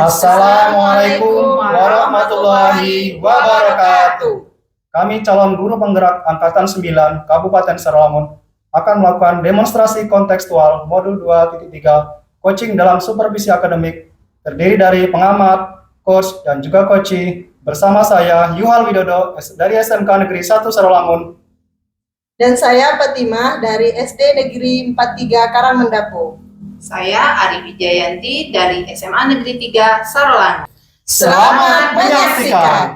Assalamualaikum warahmatullahi wabarakatuh. Kami calon guru penggerak Angkatan 9 Kabupaten Sarawangun akan melakukan demonstrasi kontekstual modul 2.3 coaching dalam supervisi akademik terdiri dari pengamat, coach, dan juga coachee bersama saya Yuhal Widodo dari SMK Negeri 1 Sarawangun. Dan saya Fatimah dari SD Negeri 43 Karangmendapo. Saya Ari Wijayanti dari SMA Negeri 3 Sarolangun. Selamat menyaksikan.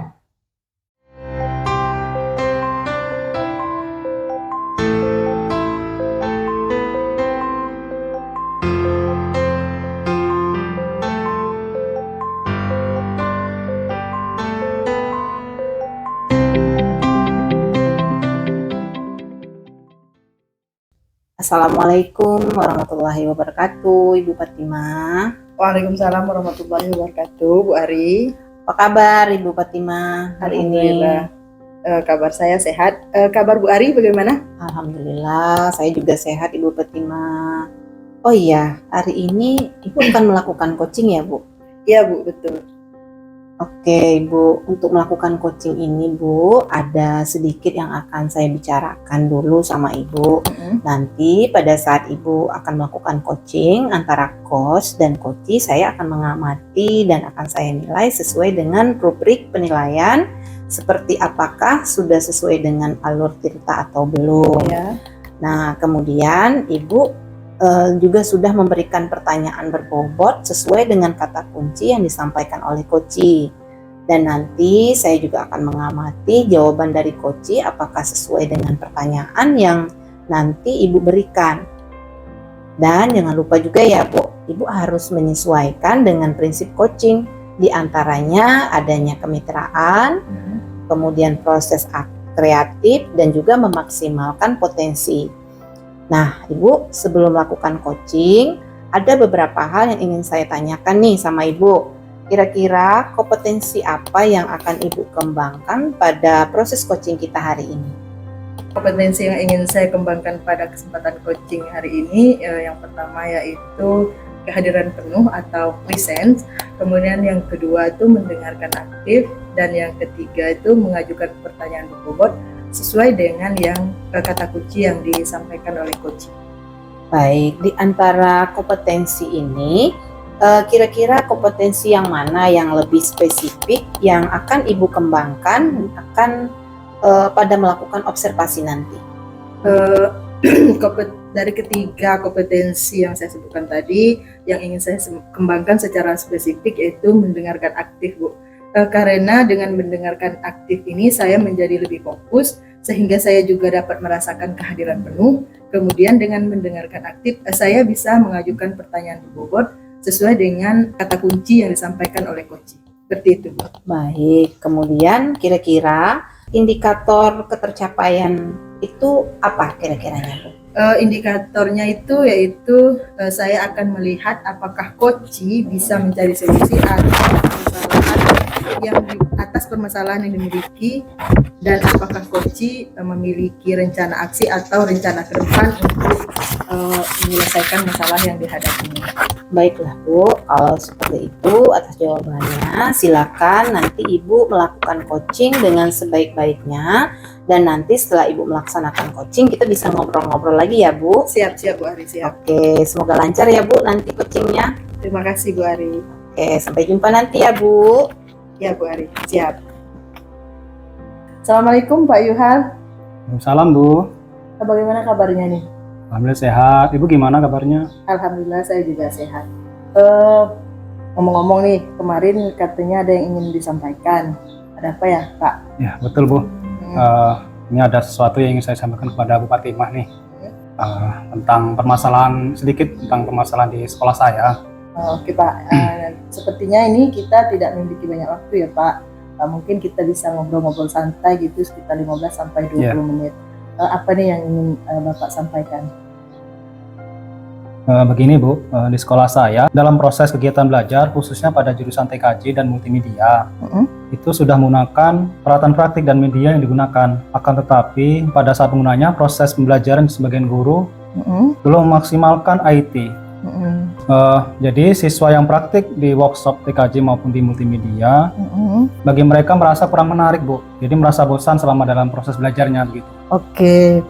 Assalamualaikum warahmatullahi wabarakatuh, Ibu Fatimah. Waalaikumsalam warahmatullahi wabarakatuh, Bu Ari. Apa kabar Ibu Fatimah hari ini? Kabar saya sehat. Kabar Bu Ari bagaimana? Alhamdulillah, saya juga sehat Ibu Fatimah. Oh iya, hari ini Ibu akan melakukan coaching ya Bu? Iya Bu, betul. Oke Ibu, untuk melakukan coaching ini Bu, ada sedikit yang akan saya bicarakan dulu sama Ibu. Nanti pada saat Ibu akan melakukan coaching antara coach dan coachee, saya akan mengamati dan akan saya nilai sesuai dengan rubrik penilaian seperti apakah sudah sesuai dengan alur cerita atau belum. Ya. Nah, kemudian Ibu juga sudah memberikan pertanyaan berbobot sesuai dengan kata kunci yang disampaikan oleh coachee. Dan nanti saya juga akan mengamati jawaban dari coachee apakah sesuai dengan pertanyaan yang nanti Ibu berikan. Dan jangan lupa juga ya Bu, Ibu harus menyesuaikan dengan prinsip coaching. Di antaranya adanya kemitraan, kemudian proses kreatif, dan juga memaksimalkan potensi. Nah, Ibu, sebelum melakukan coaching, ada beberapa hal yang ingin saya tanyakan nih sama Ibu. Kira-kira kompetensi apa yang akan Ibu kembangkan pada proses coaching kita hari ini? Kompetensi yang ingin saya kembangkan pada kesempatan coaching hari ini, yang pertama yaitu kehadiran penuh atau presence. Kemudian yang kedua itu mendengarkan aktif, dan yang ketiga itu mengajukan pertanyaan berbobot sesuai dengan yang kata kunci yang disampaikan oleh coach. Baik, di antara kompetensi ini, kira-kira kompetensi yang mana yang lebih spesifik yang akan Ibu kembangkan akan pada melakukan observasi nanti? Dari ketiga kompetensi yang saya sebutkan tadi, yang ingin saya kembangkan secara spesifik yaitu mendengarkan aktif, Bu. Karena dengan mendengarkan aktif ini saya menjadi lebih fokus sehingga saya juga dapat merasakan kehadiran penuh. Kemudian dengan mendengarkan aktif saya bisa mengajukan pertanyaan berbobot sesuai dengan kata kunci yang disampaikan oleh coach. Seperti itu, Bu. Baik, kemudian kira-kira indikator ketercapaian itu apa kira-kiranya, Bu? Indikatornya itu yaitu saya akan melihat apakah coach bisa mencari solusi atas permasalahan yang dimiliki, dan apakah coach memiliki rencana aksi atau rencana ke depan untuk menyelesaikan masalah yang dihadapi. Baiklah Bu, kalau seperti itu atas jawabannya silakan nanti Ibu melakukan coaching dengan sebaik-baiknya, dan nanti setelah Ibu melaksanakan coaching kita bisa ngobrol-ngobrol lagi ya Bu. Siap Bu Ari, siap. Oke, semoga lancar ya Bu nanti coachingnya. Terima kasih Bu Ari. Oke, sampai jumpa nanti ya Bu. Ya Bu Ari, siap. Assalamualaikum Pak Yuhal. Salam Bu. Bagaimana kabarnya nih? Alhamdulillah sehat. Ibu gimana kabarnya? Alhamdulillah saya juga sehat. Ngomong-ngomong nih, kemarin katanya ada yang ingin disampaikan. Ada apa ya Pak? Ya betul Bu. Ini ada sesuatu yang ingin saya sampaikan kepada Bu Fatimah nih. Tentang sedikit tentang permasalahan di sekolah saya. Oke Pak, sepertinya ini kita tidak memiliki banyak waktu ya Pak. Mungkin kita bisa ngobrol-ngobrol santai gitu sekitar 15-20 menit. Apa nih yang ingin Bapak sampaikan? Begini Bu, di sekolah saya dalam proses kegiatan belajar khususnya pada jurusan TKJ dan multimedia itu sudah menggunakan peralatan praktik dan media yang digunakan. Akan tetapi pada saat penggunanya proses pembelajaran sebagian guru belum memaksimalkan IT. Jadi siswa yang praktik di workshop TKJ maupun di multimedia, bagi mereka merasa kurang menarik, Bu. Jadi merasa bosan selama dalam proses belajarnya begitu. Oke.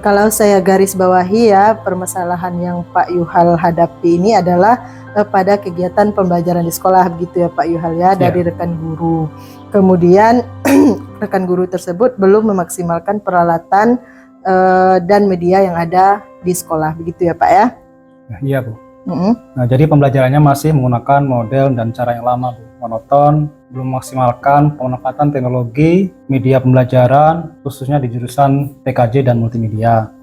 Kalau saya garis bawahi ya, permasalahan yang Pak Yuhal hadapi ini adalah pada kegiatan pembelajaran di sekolah begitu ya Pak Yuhal ya, dari rekan guru. Kemudian rekan guru tersebut belum memaksimalkan peralatan dan media yang ada di sekolah begitu ya Pak ya? Iya, Bu. Nah, jadi pembelajarannya masih menggunakan model dan cara yang lama, Bu. Monoton, belum memaksimalkan pemanfaatan teknologi media pembelajaran khususnya di jurusan TKJ dan multimedia.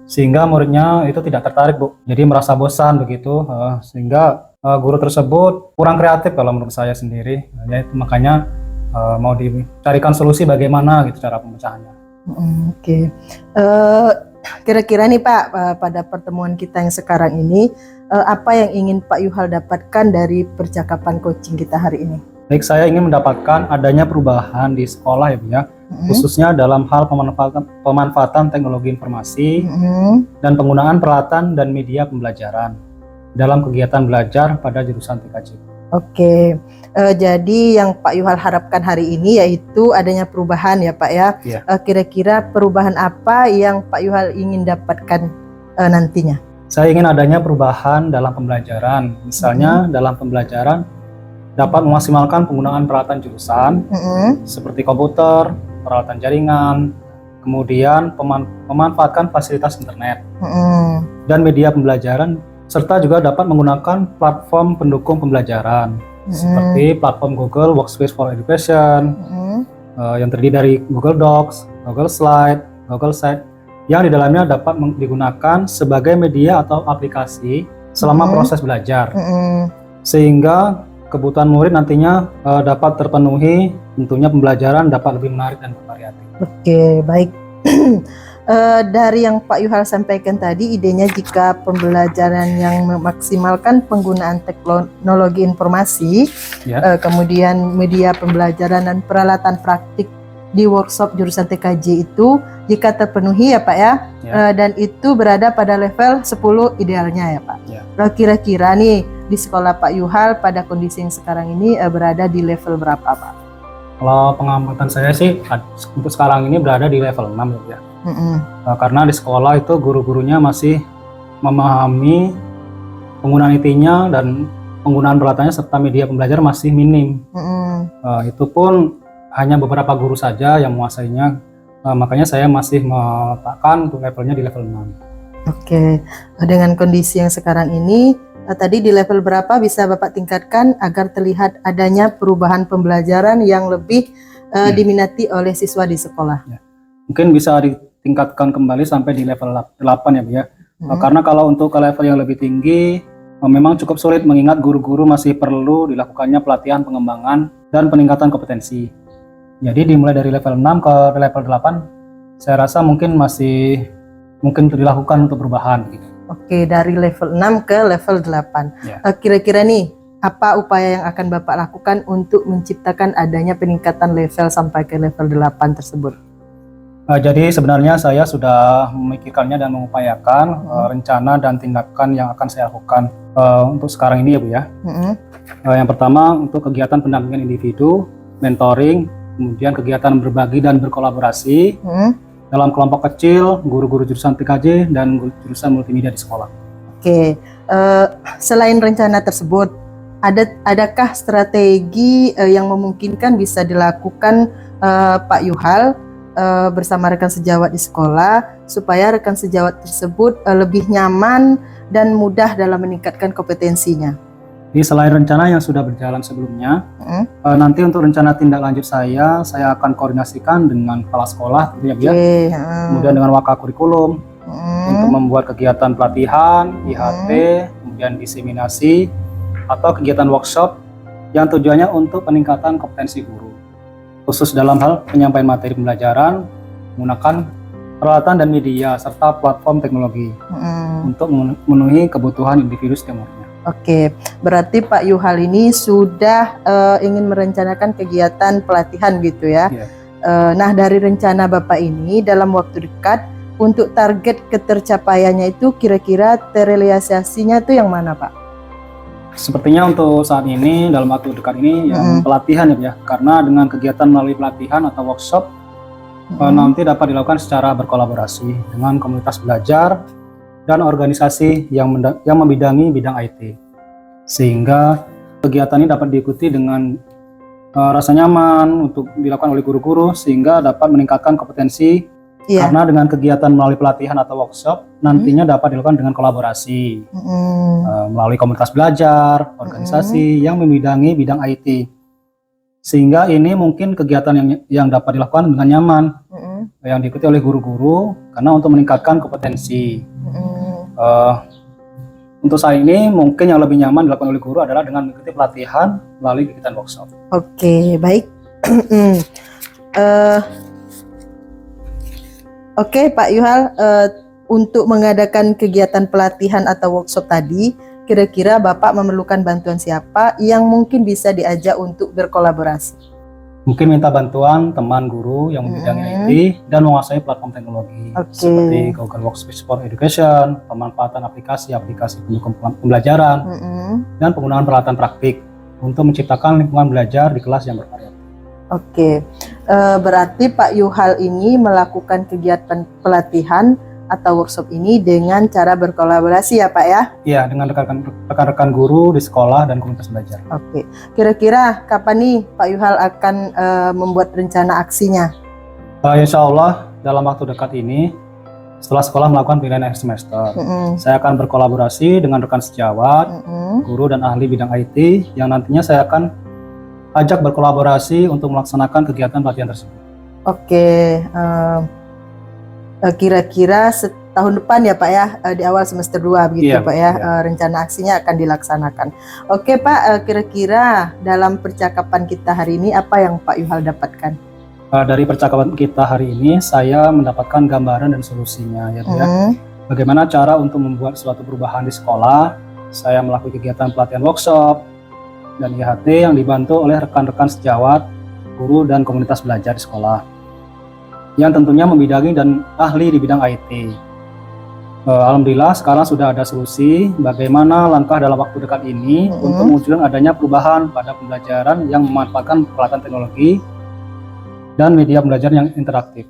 Sehingga muridnya itu tidak tertarik, Bu. Jadi merasa bosan begitu, sehingga guru tersebut kurang kreatif kalau menurut saya sendiri. Ya, itu makanya mau dicarikan solusi bagaimana gitu cara pemecahannya. Oke. Kira-kira nih Pak, pada pertemuan kita yang sekarang ini, apa yang ingin Pak Yuhal dapatkan dari percakapan coaching kita hari ini? Baik, saya ingin mendapatkan adanya perubahan di sekolah ya Bu ya, khususnya dalam hal pemanfaatan teknologi informasi dan penggunaan peralatan dan media pembelajaran dalam kegiatan belajar pada jurusan TKJ. Oke, jadi yang Pak Yuhal harapkan hari ini yaitu adanya perubahan ya Pak ya. Iya. Kira-kira perubahan apa yang Pak Yuhal ingin dapatkan nantinya? Saya ingin adanya perubahan dalam pembelajaran, misalnya dalam pembelajaran dapat memaksimalkan penggunaan peralatan jurusan seperti komputer, peralatan jaringan, kemudian memanfaatkan fasilitas internet dan media pembelajaran, serta juga dapat menggunakan platform pendukung pembelajaran seperti platform Google Workspace for Education yang terdiri dari Google Docs, Google Slide, Google Site, yang di dalamnya dapat digunakan sebagai media atau aplikasi selama proses belajar, sehingga kebutuhan murid nantinya dapat terpenuhi, tentunya pembelajaran dapat lebih menarik dan bervariatif. Oke, baik. Dari yang Pak Yuhal sampaikan tadi, idenya jika pembelajaran yang memaksimalkan penggunaan teknologi informasi, kemudian media pembelajaran dan peralatan praktik di workshop jurusan TKJ itu jika terpenuhi ya Pak ya, dan itu berada pada level 10 idealnya ya Pak. Kira-kira nih di sekolah Pak Yuhal pada kondisi yang sekarang ini berada di level berapa Pak? Kalau pengamatan saya sih untuk sekarang ini berada di level 6 ya. Karena di sekolah itu guru-gurunya masih memahami penggunaan IT-nya dan penggunaan peralatannya serta media pembelajar masih minim. Itu pun hanya beberapa guru saja yang menguasainya, makanya saya masih meletakkan untuk levelnya di level 6. Oke, dengan kondisi yang sekarang ini, tadi di level berapa bisa Bapak tingkatkan agar terlihat adanya perubahan pembelajaran yang lebih diminati oleh siswa di sekolah? Mungkin bisa ditingkatkan kembali sampai di level 8 ya Bu ya. Karena kalau untuk ke level yang lebih tinggi, memang cukup sulit mengingat guru-guru masih perlu dilakukannya pelatihan pengembangan dan peningkatan kompetensi. Jadi dimulai dari level 6 ke level 8, saya rasa mungkin masih dilakukan untuk perubahan gitu. Oke, dari level 6 ke level 8. Kira-kira nih, apa upaya yang akan Bapak lakukan untuk menciptakan adanya peningkatan level sampai ke level 8 tersebut? Jadi sebenarnya saya sudah memikirkannya dan mengupayakan rencana dan tindakan yang akan saya lakukan untuk sekarang ini ya Bu ya. Yang pertama untuk kegiatan pendampingan individu, mentoring, kemudian kegiatan berbagi dan berkolaborasi dalam kelompok kecil, guru-guru jurusan TKJ dan jurusan multimedia di sekolah. Oke, selain rencana tersebut, adakah strategi yang memungkinkan bisa dilakukan Pak Yuhal bersama rekan sejawat di sekolah supaya rekan sejawat tersebut lebih nyaman dan mudah dalam meningkatkan kompetensinya? Jadi selain rencana yang sudah berjalan sebelumnya, nanti untuk rencana tindak lanjut saya akan koordinasikan dengan kepala sekolah, kemudian dengan wakil kurikulum untuk membuat kegiatan pelatihan, IHT, kemudian diseminasi atau kegiatan workshop yang tujuannya untuk peningkatan kompetensi guru, khusus dalam hal penyampaian materi pembelajaran menggunakan peralatan dan media serta platform teknologi untuk memenuhi kebutuhan individu setiap muridnya. Oke, berarti Pak Yuhal ini sudah ingin merencanakan kegiatan pelatihan gitu ya. Nah, dari rencana Bapak ini dalam waktu dekat untuk target ketercapaiannya itu kira-kira terrealisasinya itu yang mana Pak? Sepertinya untuk saat ini dalam waktu dekat ini yang pelatihan ya, karena dengan kegiatan melalui pelatihan atau workshop nanti dapat dilakukan secara berkolaborasi dengan komunitas belajar dan organisasi yang membidangi bidang IT, sehingga kegiatan ini dapat diikuti dengan rasa nyaman untuk dilakukan oleh guru-guru, sehingga dapat meningkatkan kompetensi. Karena dengan kegiatan melalui pelatihan atau workshop nantinya dapat dilakukan dengan kolaborasi melalui komunitas belajar, organisasi yang membidangi bidang IT, sehingga ini mungkin kegiatan yang dapat dilakukan dengan nyaman, yang diikuti oleh guru-guru karena untuk meningkatkan kompetensi. Untuk saat ini mungkin yang lebih nyaman dilakukan oleh guru adalah dengan mengikuti pelatihan melalui kegiatan workshop. Oke, baik. Oke, Pak Yuhal, untuk mengadakan kegiatan pelatihan atau workshop tadi, kira-kira Bapak memerlukan bantuan siapa yang mungkin bisa diajak untuk berkolaborasi? Mungkin minta bantuan teman guru yang membidangi IT dan menguasai platform teknologi seperti Google Workspace for Education, pemanfaatan aplikasi-aplikasi pendukung pembelajaran, dan penggunaan peralatan praktik untuk menciptakan lingkungan belajar di kelas yang bervariatif. Oke, berarti Pak Yuhal ini melakukan kegiatan pelatihan atau workshop ini dengan cara berkolaborasi ya Pak ya? Iya, dengan rekan-rekan guru di sekolah dan komunitas belajar. Oke, kira-kira kapan nih Pak Yuhal akan membuat rencana aksinya? Insya Allah dalam waktu dekat ini, setelah sekolah melakukan penilaian akhir semester, saya akan berkolaborasi dengan rekan sejawat, guru dan ahli bidang IT yang nantinya saya akan ajak berkolaborasi untuk melaksanakan kegiatan pelatihan tersebut. Oke, kira-kira tahun depan ya Pak ya, di awal semester 2 begitu Pak ya, rencana aksinya akan dilaksanakan. Oke Pak, kira-kira dalam percakapan kita hari ini apa yang Pak Yuhal dapatkan? Dari percakapan kita hari ini saya mendapatkan gambaran dan solusinya ya Bu ya. Bagaimana cara untuk membuat suatu perubahan di sekolah. Saya melakukan kegiatan pelatihan workshop dan IHT yang dibantu oleh rekan-rekan sejawat, guru dan komunitas belajar di sekolah yang tentunya membidangi dan ahli di bidang IT. Alhamdulillah sekarang sudah ada solusi bagaimana langkah dalam waktu dekat ini untuk mewujudkan adanya perubahan pada pembelajaran yang memanfaatkan peralatan teknologi dan media belajar yang interaktif.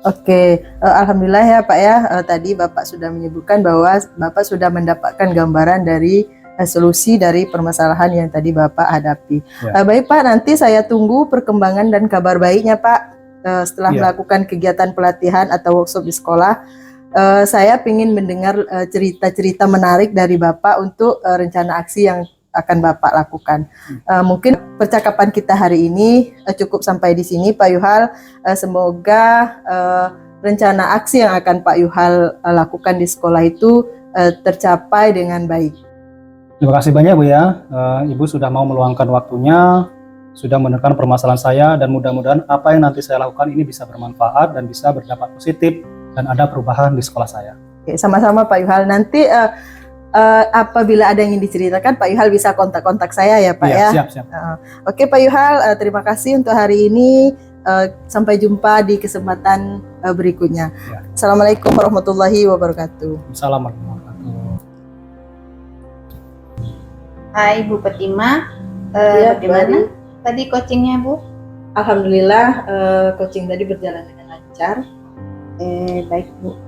Oke, alhamdulillah ya Pak ya, tadi Bapak sudah menyebutkan bahwa Bapak sudah mendapatkan gambaran dari solusi dari permasalahan yang tadi Bapak hadapi. Baik Pak, nanti saya tunggu perkembangan dan kabar baiknya Pak setelah melakukan kegiatan pelatihan atau workshop di sekolah. Saya ingin mendengar cerita-cerita menarik dari Bapak untuk rencana aksi yang akan Bapak lakukan. Mungkin percakapan kita hari ini cukup sampai di sini Pak Yuhal. Semoga rencana aksi yang akan Pak Yuhal lakukan di sekolah itu tercapai dengan baik. Terima kasih banyak Bu ya, Ibu sudah mau meluangkan waktunya, sudah mendengarkan permasalahan saya, dan mudah-mudahan apa yang nanti saya lakukan ini bisa bermanfaat dan bisa berdampak positif dan ada perubahan di sekolah saya. Oke, sama-sama Pak Yuhal. Nanti apabila ada yang ingin diceritakan Pak Yuhal bisa kontak-kontak saya ya Pak ya. Siap. Oke Pak Yuhal, terima kasih untuk hari ini. Sampai jumpa di kesempatan berikutnya. Assalamualaikum warahmatullahi wabarakatuh. Assalamualaikum warahmatullahi wabarakatuh. Hai Bu Petima, bagaimana tadi coachingnya Bu? Alhamdulillah coaching tadi berjalan dengan lancar. Baik Bu.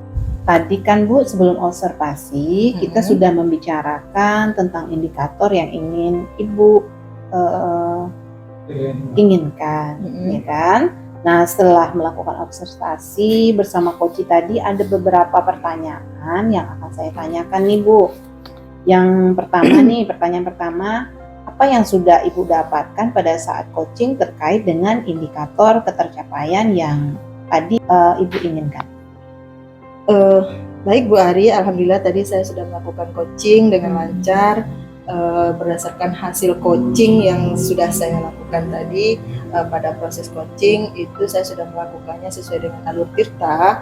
Tadi kan Bu sebelum observasi kita sudah membicarakan tentang indikator yang ingin Ibu inginkan, ya kan? Nah setelah melakukan observasi bersama Koci tadi ada beberapa pertanyaan yang akan saya tanyakan nih Bu. Yang pertama nih, pertanyaan pertama, apa yang sudah Ibu dapatkan pada saat coaching terkait dengan indikator ketercapaian yang tadi Ibu inginkan? Baik Bu Ari, alhamdulillah tadi saya sudah melakukan coaching dengan lancar. Berdasarkan hasil coaching yang sudah saya lakukan tadi, pada proses coaching itu saya sudah melakukannya sesuai dengan alur tirta.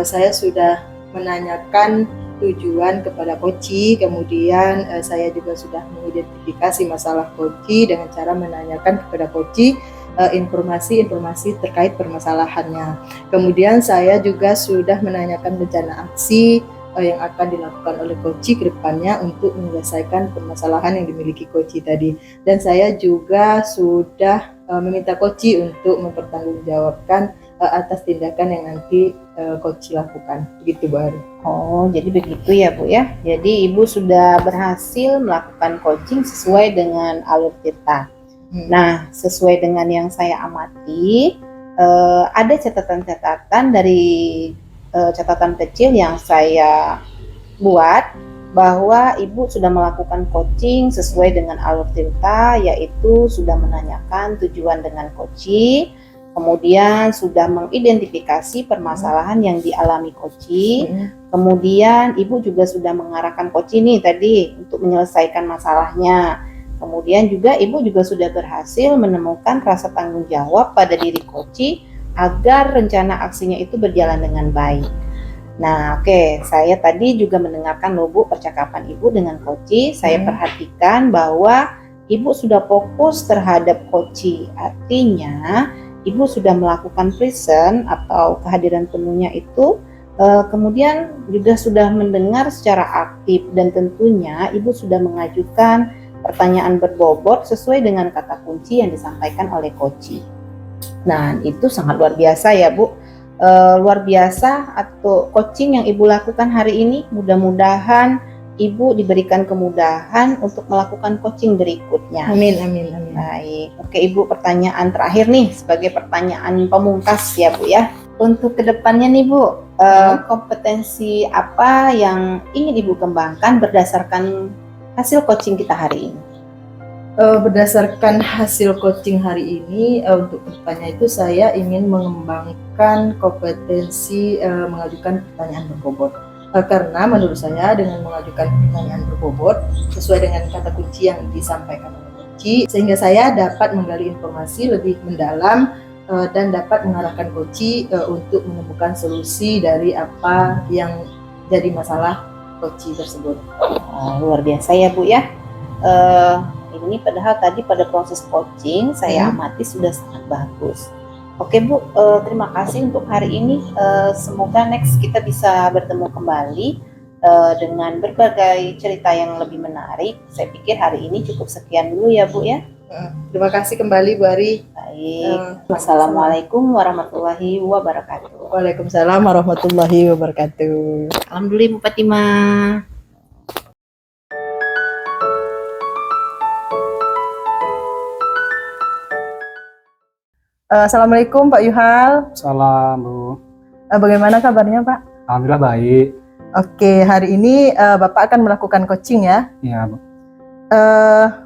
Saya sudah menanyakan tujuan kepada Koci, kemudian saya juga sudah mengidentifikasi masalah Koci dengan cara menanyakan kepada Koci informasi-informasi terkait permasalahannya. Kemudian saya juga sudah menanyakan rencana aksi yang akan dilakukan oleh coach ke depannya untuk menyelesaikan permasalahan yang dimiliki coach tadi. Dan saya juga sudah meminta coach untuk mempertanggungjawabkan atas tindakan yang nanti coach lakukan. Begitu Bu Ari. Oh, jadi begitu ya Bu ya. Jadi Ibu sudah berhasil melakukan coaching sesuai dengan alur tirta. Nah, sesuai dengan yang saya amati, ada catatan-catatan dari catatan kecil yang saya buat bahwa Ibu sudah melakukan coaching sesuai dengan alur tirta, yaitu sudah menanyakan tujuan dengan coaching, kemudian sudah mengidentifikasi permasalahan yang dialami coaching, kemudian Ibu juga sudah mengarahkan coaching nih tadi untuk menyelesaikan masalahnya. Kemudian juga Ibu juga sudah berhasil menemukan rasa tanggung jawab pada diri coach agar rencana aksinya itu berjalan dengan baik. Nah, oke, saya tadi juga mendengarkan loh Bu percakapan Ibu dengan coach. Saya perhatikan bahwa Ibu sudah fokus terhadap coach. Artinya, Ibu sudah melakukan present atau kehadiran penuhnya itu, kemudian juga sudah mendengar secara aktif dan tentunya Ibu sudah mengajukan pertanyaan berbobot sesuai dengan kata kunci yang disampaikan oleh coach. Nah, itu sangat luar biasa ya Bu. Luar biasa atau coaching yang Ibu lakukan hari ini. Mudah-mudahan Ibu diberikan kemudahan untuk melakukan coaching berikutnya. Amin, amin, amin. Baik, oke Ibu, pertanyaan terakhir nih sebagai pertanyaan pemungkas ya Bu ya. Untuk kedepannya nih Bu, kompetensi apa yang ingin Ibu kembangkan berdasarkan hasil coaching kita hari ini? Berdasarkan hasil coaching hari ini, untuk kedepannya itu saya ingin mengembangkan kompetensi mengajukan pertanyaan berbobot. Karena menurut saya dengan mengajukan pertanyaan berbobot sesuai dengan kata kunci yang disampaikan oleh coach, sehingga saya dapat menggali informasi lebih mendalam dan dapat mengarahkan coach untuk menemukan solusi dari apa yang jadi masalah coach tersebut. Luar biasa ya Bu ya. Ini padahal tadi pada proses coaching saya amati sudah sangat bagus. Oke Bu, terima kasih untuk hari ini. Semoga next kita bisa bertemu kembali dengan berbagai cerita yang lebih menarik. Saya pikir hari ini cukup sekian dulu ya Bu ya. Terima kasih kembali Bu Ari. Baik. Wassalamualaikum warahmatullahi wabarakatuh. Waalaikumsalam warahmatullahi wabarakatuh. Alhamdulillah Bu Fatimah. Assalamualaikum Pak Yuhal. Salam Bu. Bagaimana kabarnya Pak? Alhamdulillah baik. Oke, hari ini Bapak akan melakukan coaching ya? Iya Bu.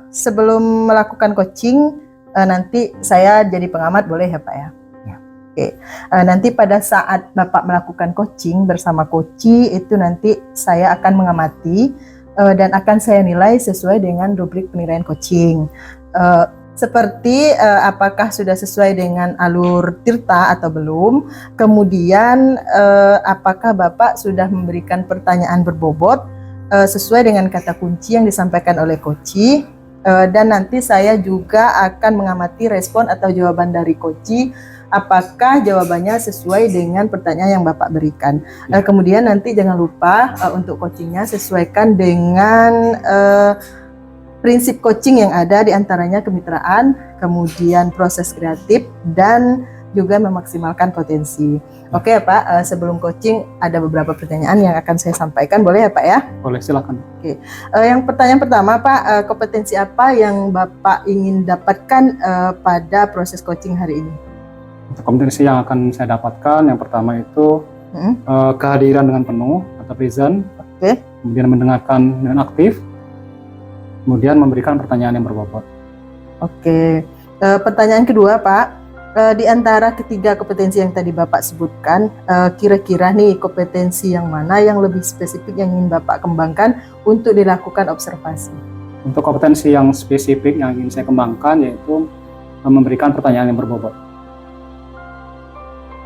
Sebelum melakukan coaching, nanti saya jadi pengamat boleh ya Pak ya? Ya. Oke, nanti pada saat Bapak melakukan coaching bersama coach itu nanti saya akan mengamati dan akan saya nilai sesuai dengan rubrik penilaian coaching. Seperti apakah sudah sesuai dengan alur tirta atau belum, kemudian apakah Bapak sudah memberikan pertanyaan berbobot sesuai dengan kata kunci yang disampaikan oleh coach, dan nanti saya juga akan mengamati respon atau jawaban dari coach, apakah jawabannya sesuai dengan pertanyaan yang Bapak berikan. Kemudian nanti jangan lupa untuk coachingnya sesuaikan dengan prinsip coaching yang ada, diantaranya kemitraan, kemudian proses kreatif, dan juga memaksimalkan potensi. Oke ya Pak, sebelum coaching ada beberapa pertanyaan yang akan saya sampaikan, boleh ya Pak ya? Boleh, silakan. Oke, yang pertanyaan pertama Pak, kompetensi apa yang Bapak ingin dapatkan pada proses coaching hari ini? Untuk kompetensi yang akan saya dapatkan, yang pertama itu kehadiran dengan penuh atau present, kemudian mendengarkan dengan aktif, kemudian memberikan pertanyaan yang berbobot. Oke, pertanyaan kedua Pak, di antara ketiga kompetensi yang tadi Bapak sebutkan, kira-kira nih kompetensi yang mana yang lebih spesifik yang ingin Bapak kembangkan untuk dilakukan observasi? Untuk kompetensi yang spesifik yang ingin saya kembangkan yaitu memberikan pertanyaan yang berbobot.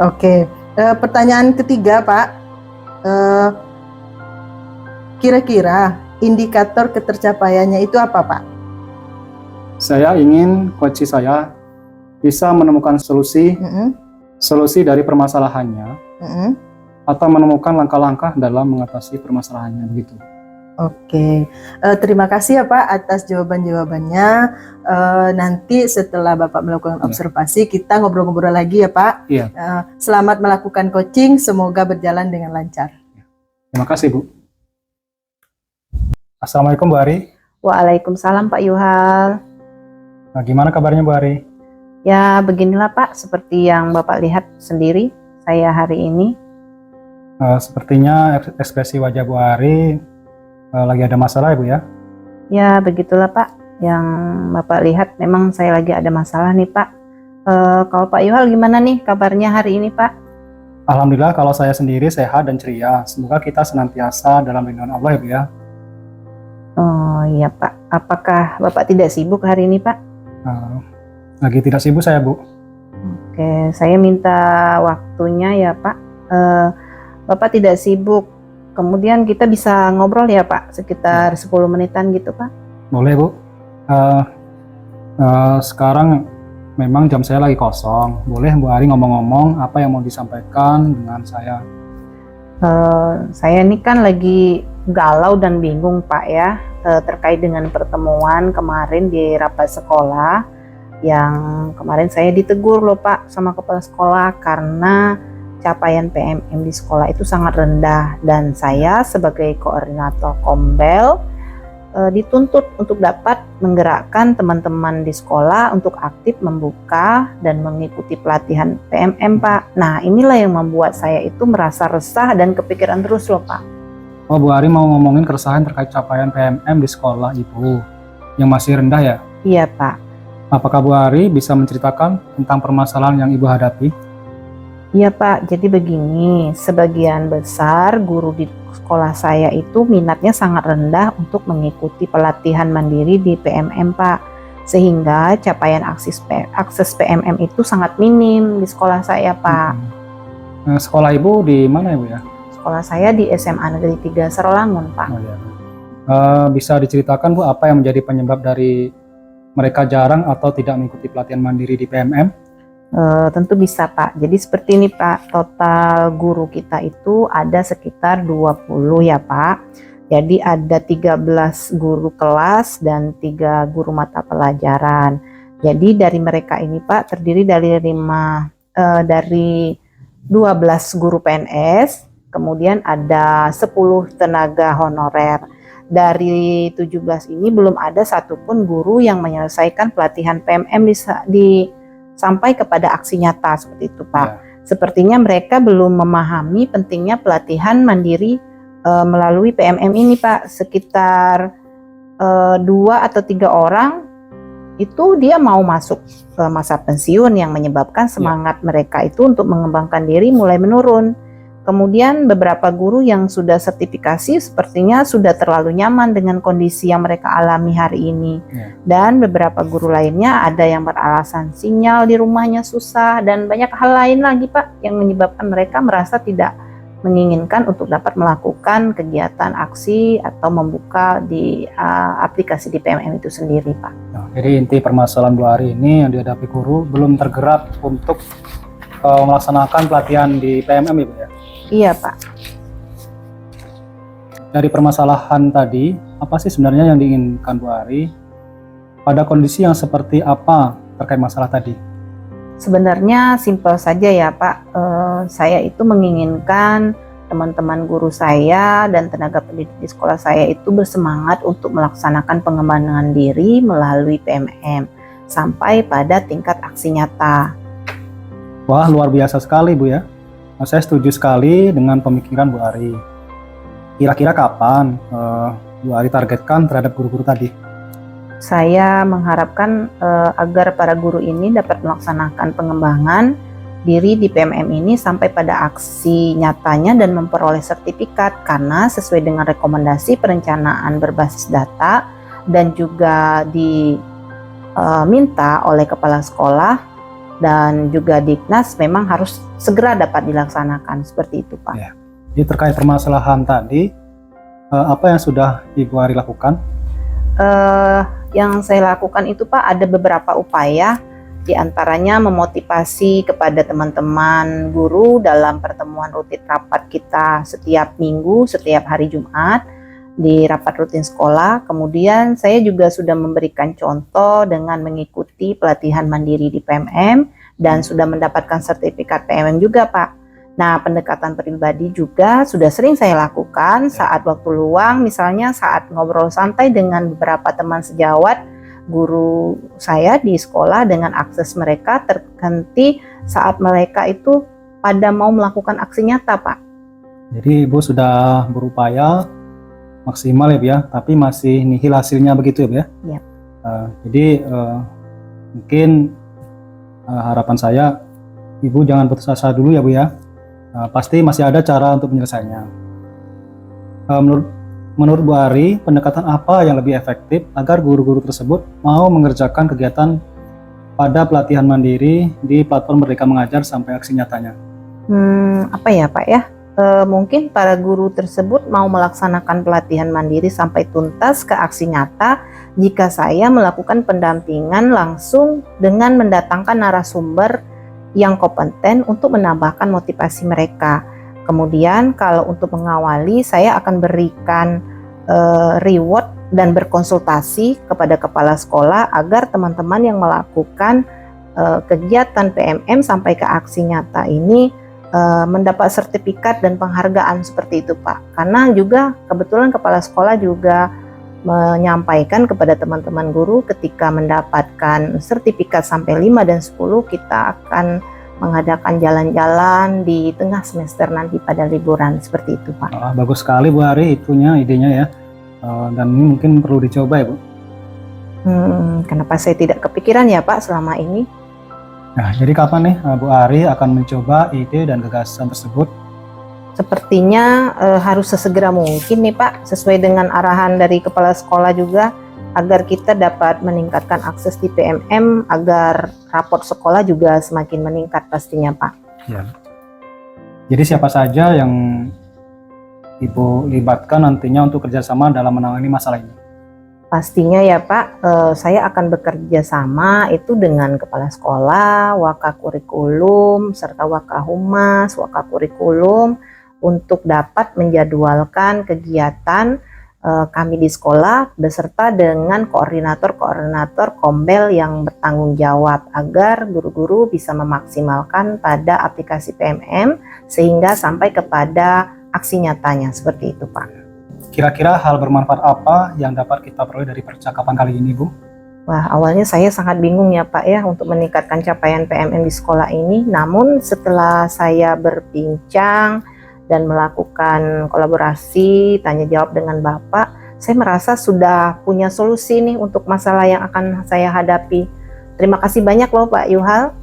Oke, pertanyaan ketiga Pak, kira-kira indikator ketercapaiannya itu apa Pak? Saya ingin coach saya bisa menemukan solusi dari permasalahannya atau menemukan langkah-langkah dalam mengatasi permasalahannya begitu. Oke, terima kasih ya Pak atas jawaban-jawabannya. Nanti setelah Bapak melakukan observasi, kita ngobrol-ngobrol lagi ya Pak. Iya. Selamat melakukan coaching, semoga berjalan dengan lancar. Terima kasih Bu. Assalamualaikum Bu Ari. Waalaikumsalam Pak Yuhal. Nah, gimana kabarnya Bu Ari? Ya beginilah Pak, seperti yang Bapak lihat sendiri saya hari ini. Sepertinya ekspresi wajah Bu Ari lagi ada masalah ya Bu ya? Ya begitulah Pak, yang Bapak lihat memang saya lagi ada masalah nih Pak. Kalau Pak Yuhal gimana nih kabarnya hari ini Pak? Alhamdulillah kalau saya sendiri sehat dan ceria. Semoga kita senantiasa dalam lindungan Allah ya Bu ya. Oh iya Pak, apakah Bapak tidak sibuk hari ini Pak? Lagi tidak sibuk saya Bu. Oke, saya minta waktunya ya Pak. Bapak tidak sibuk, kemudian kita bisa ngobrol ya Pak, sekitar 10 menitan gitu Pak. Boleh Bu. Sekarang memang jam saya lagi kosong. Boleh Bu Ari ngomong-ngomong apa yang mau disampaikan dengan saya? Saya ini kan lagi galau dan bingung Pak ya, terkait dengan pertemuan kemarin di rapat sekolah yang kemarin saya ditegur loh Pak sama kepala sekolah karena capaian PMM di sekolah itu sangat rendah, dan saya sebagai koordinator Kombel dituntut untuk dapat menggerakkan teman-teman di sekolah untuk aktif membuka dan mengikuti pelatihan PMM Pak. Nah inilah yang membuat saya itu merasa resah dan kepikiran terus loh Pak. Oh Bu Ari mau ngomongin keresahan terkait capaian PMM di sekolah Ibu yang masih rendah ya? Iya Pak. Apakah Bu Ari bisa menceritakan tentang permasalahan yang Ibu hadapi? Iya Pak, jadi begini, sebagian besar guru di sekolah saya itu minatnya sangat rendah untuk mengikuti pelatihan mandiri di PMM Pak. Sehingga capaian akses PMM itu sangat minim di sekolah saya Pak. Sekolah Ibu di mana Ibu ya? Sekolah saya di SMA Negeri 3 Sarolangun Pak. Oh, iya. Bisa diceritakan Bu apa yang menjadi penyebab dari mereka jarang atau tidak mengikuti pelatihan mandiri di PMM? Tentu bisa Pak. Jadi seperti ini Pak, total guru kita itu ada sekitar 20 ya Pak. Jadi ada 13 guru kelas dan 3 guru mata pelajaran. Jadi dari mereka ini Pak terdiri dari 12 guru PNS, kemudian ada 10 tenaga honorer. Dari 17 ini belum ada satupun guru yang menyelesaikan pelatihan PMM sampai kepada aksi nyata seperti itu Pak. Ya. Sepertinya mereka belum memahami pentingnya pelatihan mandiri melalui PMM ini Pak. Sekitar 2 atau 3 orang itu dia mau masuk ke masa pensiun yang menyebabkan semangat mereka itu untuk mengembangkan diri mulai menurun. Kemudian beberapa guru yang sudah sertifikasi sepertinya sudah terlalu nyaman dengan kondisi yang mereka alami hari ini. Dan beberapa guru lainnya ada yang beralasan sinyal di rumahnya susah dan banyak hal lain lagi Pak yang menyebabkan mereka merasa tidak menginginkan untuk dapat melakukan kegiatan aksi atau membuka di aplikasi di PMM itu sendiri Pak. Nah, jadi inti permasalahan Bu Ari ini yang dihadapi guru belum tergerak untuk melaksanakan pelatihan di PMM Ibu ya? Iya Pak. Dari permasalahan tadi, apa sih sebenarnya yang diinginkan Bu Ari? Pada kondisi yang seperti apa terkait masalah tadi? Sebenarnya simpel saja ya Pak. Saya itu menginginkan teman-teman guru saya dan tenaga pendidik di sekolah saya itu bersemangat untuk melaksanakan pengembangan diri melalui PMM sampai pada tingkat aksi nyata. Wah, luar biasa sekali Bu ya. Saya setuju sekali dengan pemikiran Bu Ari. Kira-kira kapan Bu Ari targetkan terhadap guru-guru tadi? Saya mengharapkan agar para guru ini dapat melaksanakan pengembangan diri di PMM ini sampai pada aksi nyatanya dan memperoleh sertifikat, karena sesuai dengan rekomendasi perencanaan berbasis data dan juga diminta oleh kepala sekolah dan juga Diknas memang harus segera dapat dilaksanakan seperti itu Pak. Ya. Jadi terkait permasalahan tadi, apa yang sudah Ibu Ari lakukan? Yang saya lakukan itu Pak ada beberapa upaya, diantaranya memotivasi kepada teman-teman guru dalam pertemuan pertemuan rutin rapat kita setiap minggu, setiap hari Jumat di rapat rutin sekolah. Kemudian saya juga sudah memberikan contoh dengan mengikuti pelatihan mandiri di PMM dan sudah mendapatkan sertifikat PMM juga, Pak. Nah, pendekatan pribadi juga sudah sering saya lakukan saat waktu luang, misalnya saat ngobrol santai dengan beberapa teman sejawat guru saya di sekolah dengan akses mereka terganti saat mereka itu pada mau melakukan aksi nyata, Pak. Jadi Ibu sudah berupaya maksimal ya Bu ya, tapi masih nihil hasilnya begitu ya Bu ya? Iya. Jadi mungkin harapan saya Ibu jangan putus asa dulu ya Bu ya. Pasti masih ada cara untuk menyelesaikannya. Menurut Bu Ari, pendekatan apa yang lebih efektif agar guru-guru tersebut mau mengerjakan kegiatan pada pelatihan mandiri di platform Merdeka Mengajar sampai aksi nyatanya? Apa ya Pak ya? Mungkin para guru tersebut mau melaksanakan pelatihan mandiri sampai tuntas ke aksi nyata jika saya melakukan pendampingan langsung dengan mendatangkan narasumber yang kompeten untuk menambahkan motivasi mereka. Kemudian kalau untuk mengawali, saya akan berikan reward dan berkonsultasi kepada kepala sekolah agar teman-teman yang melakukan kegiatan PMM sampai ke aksi nyata ini mendapat sertifikat dan penghargaan seperti itu, Pak. Karena juga kebetulan kepala sekolah juga menyampaikan kepada teman-teman guru ketika mendapatkan sertifikat sampai 5 dan 10 kita akan mengadakan jalan-jalan di tengah semester nanti pada liburan seperti itu, Pak. Bagus sekali Bu Ari idenya ya, dan ini mungkin perlu dicoba ya Bu. Kenapa saya tidak kepikiran ya Pak selama ini? Nah, jadi kapan nih Bu Ari akan mencoba ide dan gagasan tersebut? Sepertinya harus sesegera mungkin nih Pak, sesuai dengan arahan dari kepala sekolah juga, agar kita dapat meningkatkan akses di PMM, agar raport sekolah juga semakin meningkat pastinya Pak. Ya. Jadi siapa saja yang Ibu libatkan nantinya untuk kerjasama dalam menangani masalah ini? Pastinya ya Pak, saya akan bekerja sama itu dengan kepala sekolah, wakakurikulum, serta wakahumas, wakakurikulum, untuk dapat menjadwalkan kegiatan kami di sekolah beserta dengan koordinator-koordinator kombel yang bertanggung jawab agar guru-guru bisa memaksimalkan pada aplikasi PMM sehingga sampai kepada aksi nyatanya seperti itu Pak. Kira-kira hal bermanfaat apa yang dapat kita peroleh dari percakapan kali ini Bu? Wah, awalnya saya sangat bingung ya Pak ya untuk meningkatkan capaian PMM di sekolah ini, namun setelah saya berbincang dan melakukan kolaborasi, tanya jawab dengan Bapak, saya merasa sudah punya solusi nih untuk masalah yang akan saya hadapi. Terima kasih banyak loh Pak Yuhal.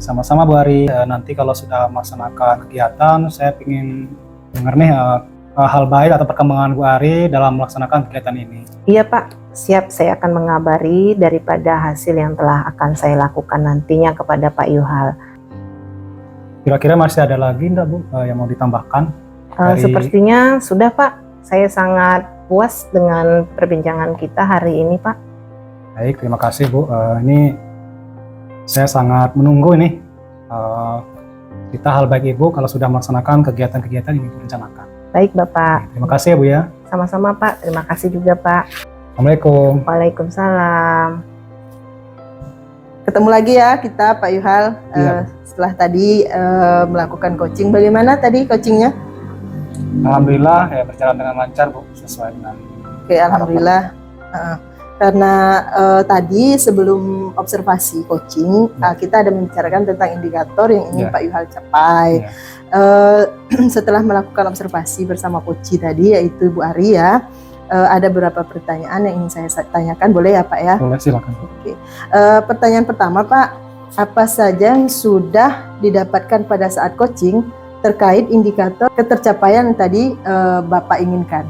Sama-sama Bu Ari, nanti kalau sudah melaksanakan kegiatan, saya ingin dengar nih hal baik atau perkembangan Bu Ari dalam melaksanakan kegiatan ini. Iya Pak, siap, saya akan mengabari daripada hasil yang telah akan saya lakukan nantinya kepada Pak Yuhal. Kira-kira masih ada lagi enggak Bu yang mau ditambahkan? Sepertinya sudah Pak, saya sangat puas dengan perbincangan kita hari ini Pak. Baik, terima kasih Bu. Ini saya sangat menunggu ini kita hal baik Ibu kalau sudah melaksanakan kegiatan-kegiatan yang direncanakan. Baik Bapak. Terima kasih ya Bu ya. Sama-sama Pak, terima kasih juga Pak. Assalamualaikum. Waalaikumsalam. Ketemu lagi ya kita Pak Yuhal. Iya. Setelah tadi melakukan coaching, bagaimana tadi coachingnya? Alhamdulillah ya berjalan dengan lancar Bu, sesuai dengan Oke, alhamdulillah. Karena tadi sebelum observasi coaching, kita ada membicarakan tentang indikator yang ingin Pak Yuhal capai. Setelah melakukan observasi bersama Koci tadi, yaitu Bu Ari ya, ada beberapa pertanyaan yang ingin saya tanyakan, boleh ya Pak ya? Boleh, silakan. Oke. Pertanyaan pertama Pak, apa saja yang sudah didapatkan pada saat coaching terkait indikator ketercapaian yang tadi Bapak inginkan?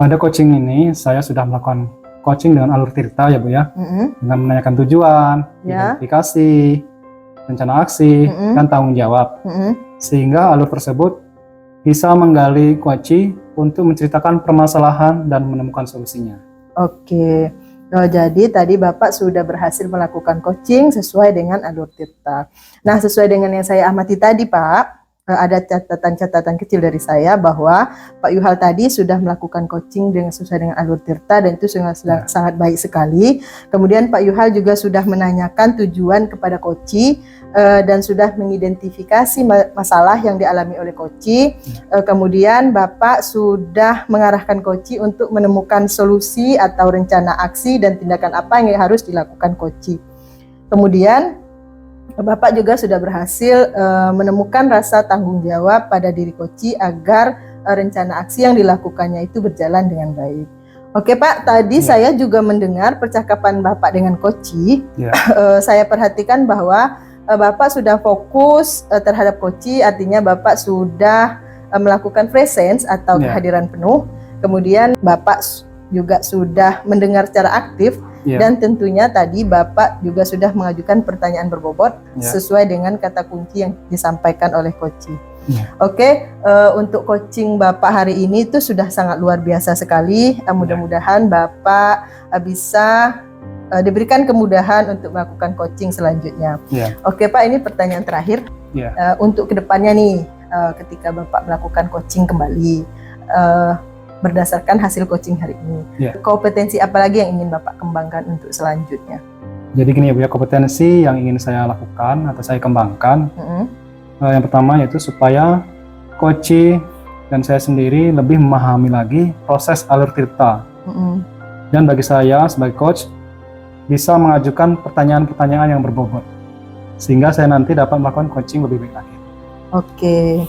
Pada coaching ini saya sudah melakukan coaching dengan alur tirta ya Bu ya, dengan menanyakan tujuan, identifikasi, rencana aksi, dan tanggung jawab, sehingga alur tersebut bisa menggali Koci untuk menceritakan permasalahan dan menemukan solusinya. Oke. Jadi tadi Bapak sudah berhasil melakukan coaching sesuai dengan alur tirta. Nah, sesuai dengan yang saya amati tadi Pak, ada catatan-catatan kecil dari saya bahwa Pak Yuhal tadi sudah melakukan coaching dengan sesuai dengan alur tirta dan itu sangat baik sekali. Kemudian Pak Yuhal juga sudah menanyakan tujuan kepada Koci dan sudah mengidentifikasi masalah yang dialami oleh Koci. Kemudian Bapak sudah mengarahkan Koci untuk menemukan solusi atau rencana aksi dan tindakan apa yang harus dilakukan Koci. Kemudian Bapak juga sudah berhasil menemukan rasa tanggung jawab pada diri Koci agar rencana aksi yang dilakukannya itu berjalan dengan baik. Oke Pak, tadi saya juga mendengar percakapan Bapak dengan Koci. Saya perhatikan bahwa Bapak sudah fokus terhadap Koci, artinya Bapak sudah melakukan presence atau kehadiran penuh. Kemudian Bapak juga sudah mendengar secara aktif. Dan tentunya tadi Bapak juga sudah mengajukan pertanyaan berbobot sesuai dengan kata kunci yang disampaikan oleh Koci. Oke, untuk coaching Bapak hari ini itu sudah sangat luar biasa sekali. Mudah-mudahan Bapak bisa diberikan kemudahan untuk melakukan coaching selanjutnya. Oke Pak, ini pertanyaan terakhir. Untuk kedepannya nih, ketika Bapak melakukan coaching kembali, berdasarkan hasil coaching hari ini, kompetensi apa lagi yang ingin Bapak kembangkan untuk selanjutnya? Jadi gini ya Bu ya, kompetensi yang ingin saya lakukan atau saya kembangkan, yang pertama yaitu supaya Koci dan saya sendiri lebih memahami lagi proses alur tirta. Dan bagi saya sebagai coach, bisa mengajukan pertanyaan-pertanyaan yang berbobot, sehingga saya nanti dapat melakukan coaching lebih baik lagi. Oke,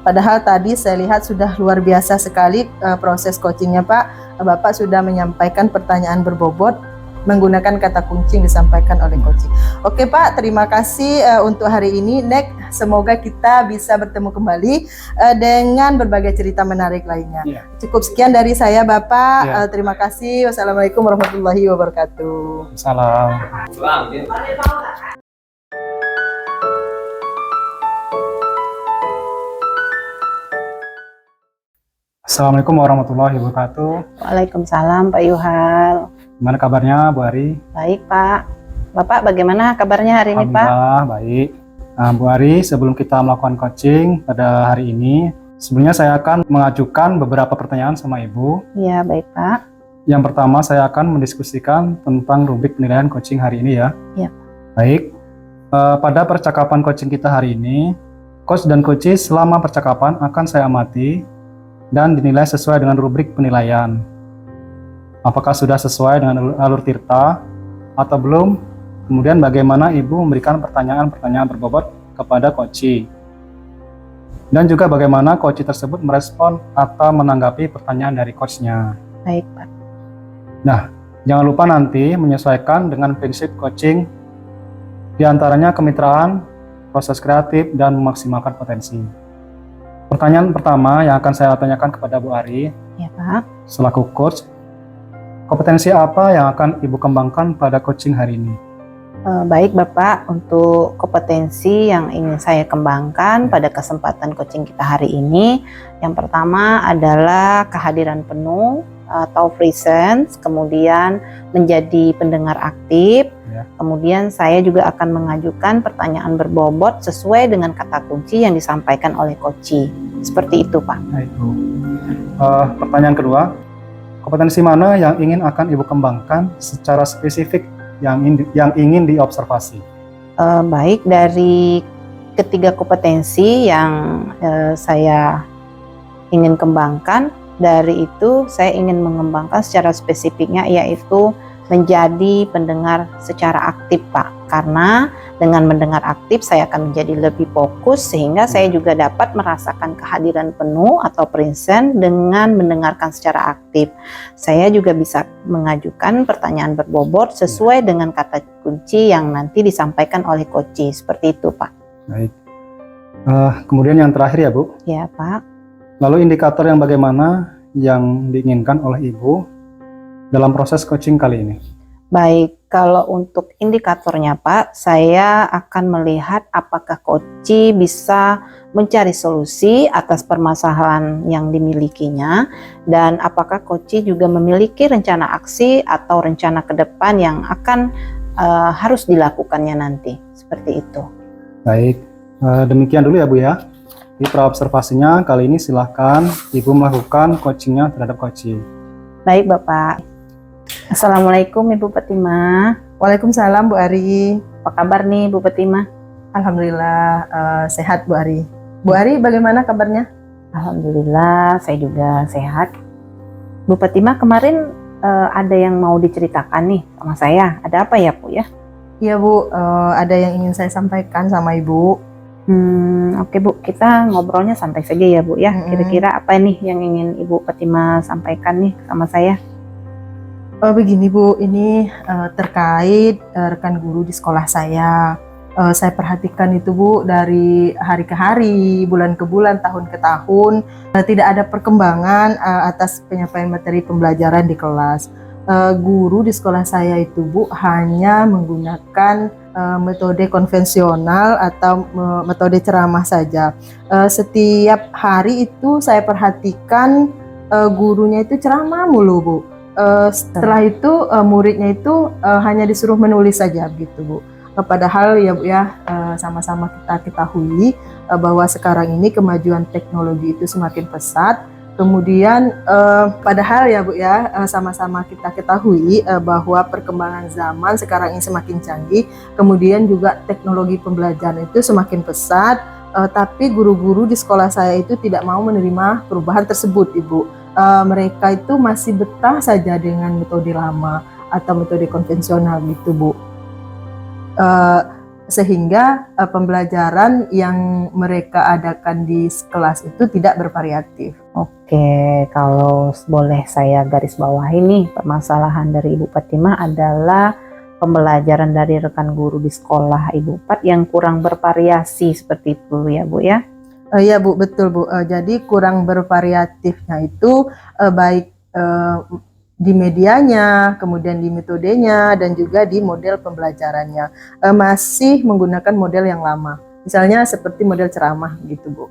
padahal tadi saya lihat sudah luar biasa sekali proses coachingnya Pak. Bapak sudah menyampaikan pertanyaan berbobot menggunakan kata kunci yang disampaikan oleh Koci. Oke Pak, terima kasih untuk hari ini. Next, semoga kita bisa bertemu kembali dengan berbagai cerita menarik lainnya. Cukup sekian dari saya Bapak. Terima kasih. Wassalamualaikum warahmatullahi wabarakatuh. Salam. Assalamualaikum warahmatullahi wabarakatuh. Waalaikumsalam Pak Yuhal. Gimana kabarnya Bu Ari? Baik Pak. Bapak bagaimana kabarnya hari ini Pak? Alhamdulillah baik. Nah, Bu Ari, sebelum kita melakukan coaching pada hari ini, sebelumnya saya akan mengajukan beberapa pertanyaan sama Ibu. Iya baik Pak. Yang pertama saya akan mendiskusikan tentang rubrik penilaian coaching hari ini ya. Iya. Baik. Pada percakapan coaching kita hari ini, coach dan coach selama percakapan akan saya amati dan dinilai sesuai dengan rubrik penilaian. Apakah sudah sesuai dengan alur tirta atau belum? Kemudian bagaimana Ibu memberikan pertanyaan-pertanyaan berbobot kepada coach. Dan juga bagaimana coach tersebut merespon atau menanggapi pertanyaan dari coachnya. Baik Pak. Nah, jangan lupa nanti menyesuaikan dengan prinsip coaching, diantaranya kemitraan, proses kreatif, dan memaksimalkan potensi. Pertanyaan pertama yang akan saya tanyakan kepada Bu Ari, Ya Pak. selaku coach, kompetensi apa yang akan Ibu kembangkan pada coaching hari ini? Baik Bapak, untuk kompetensi yang ingin saya kembangkan pada kesempatan coaching kita hari ini, yang pertama adalah kehadiran penuh atau presence, kemudian menjadi pendengar aktif, kemudian saya juga akan mengajukan pertanyaan berbobot sesuai dengan kata kunci yang disampaikan oleh coach. Seperti itu Pak. Nah, itu. Pertanyaan kedua, kompetensi mana yang ingin akan Ibu kembangkan secara spesifik yang ingin diobservasi? Baik, dari ketiga kompetensi yang saya ingin kembangkan, dari itu saya ingin mengembangkan secara spesifiknya yaitu menjadi pendengar secara aktif Pak, karena dengan mendengar aktif saya akan menjadi lebih fokus sehingga saya juga dapat merasakan kehadiran penuh atau present dengan mendengarkan secara aktif. Saya juga bisa mengajukan pertanyaan berbobot sesuai dengan kata kunci yang nanti disampaikan oleh coach. Seperti itu Pak. Baik. Kemudian yang terakhir ya Bu. Ya Pak. Lalu indikator yang bagaimana yang diinginkan oleh Ibu dalam proses coaching kali ini? Baik, kalau untuk indikatornya Pak, saya akan melihat apakah coach bisa mencari solusi atas permasalahan yang dimilikinya dan apakah coach juga memiliki rencana aksi atau rencana ke depan yang akan harus dilakukannya nanti. Seperti itu. Baik, demikian dulu ya Bu ya. Di praobservasinya kali ini silahkan Ibu melakukan coachingnya terhadap Koci. Baik Bapak. Assalamualaikum Ibu Patimah. Waalaikumsalam Bu Ari. Apa kabar nih Bu Patimah? Alhamdulillah sehat Bu Ari. Bu Ari bagaimana kabarnya? Alhamdulillah saya juga sehat. Bu Patimah, kemarin ada yang mau diceritakan nih sama saya. Ada apa ya Bu ya? Iya Bu, ada yang ingin saya sampaikan sama Ibu. Oke Bu, kita ngobrolnya santai saja ya Bu ya. Kira-kira apa nih yang ingin Ibu Patimah sampaikan nih sama saya? Begini Bu, ini terkait rekan guru di sekolah saya. Saya perhatikan itu Bu, dari hari ke hari, bulan ke bulan, tahun ke tahun, tidak ada perkembangan atas penyampaian materi pembelajaran di kelas. Guru di sekolah saya itu Bu hanya menggunakan metode konvensional atau metode ceramah saja. Setiap hari itu saya perhatikan gurunya itu ceramah mulu Bu. Setelah itu muridnya itu hanya disuruh menulis saja gitu Bu. Padahal ya Bu ya, sama-sama kita ketahui bahwa sekarang ini kemajuan teknologi itu semakin pesat. Kemudian padahal ya Bu ya, sama-sama kita ketahui bahwa perkembangan zaman sekarang ini semakin canggih. Kemudian juga teknologi pembelajaran itu semakin pesat. Tapi guru-guru di sekolah saya itu tidak mau menerima perubahan tersebut Ibu. Mereka itu masih betah saja dengan metode lama atau metode konvensional gitu Bu. Sehingga pembelajaran yang mereka adakan di kelas itu tidak bervariatif. Oke, kalau boleh saya garis bawahi nih, permasalahan dari Ibu Patimah adalah pembelajaran dari rekan guru di sekolah Ibu Pat yang kurang bervariasi seperti itu ya Bu ya? Iya Bu, betul Bu. Jadi kurang bervariatifnya itu baik di medianya, kemudian di metodenya, dan juga di model pembelajarannya. Masih menggunakan model yang lama. Misalnya seperti model ceramah gitu Bu.